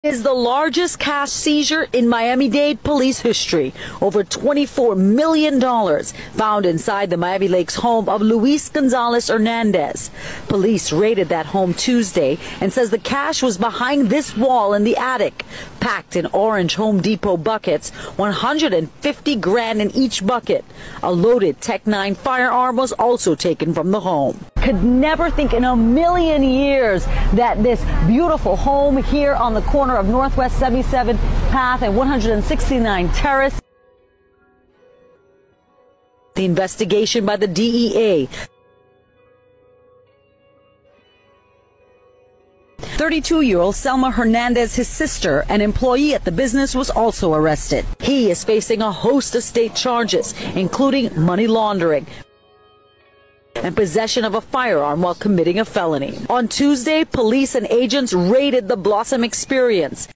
Is the largest cash seizure in Miami-Dade police history. Over $24 million found inside the Miami Lakes home of Luis Gonzalez Hernandez. Police raided that home Tuesday and says the cash was behind this wall in the attic, packed in orange Home Depot buckets, 150 grand in each bucket. A loaded Tech-9 firearm was also taken from the home. Could never think in a million years that this beautiful home here on the corner of Northwest 77th Path and 169 Terrace. The investigation by the DEA. 32-year-old Selma Hernandez, his sister, an employee at the business, was also arrested. He is facing a host of state charges, including money laundering and possession of a firearm while committing a felony. On Tuesday, police and agents raided the Blossom Experience.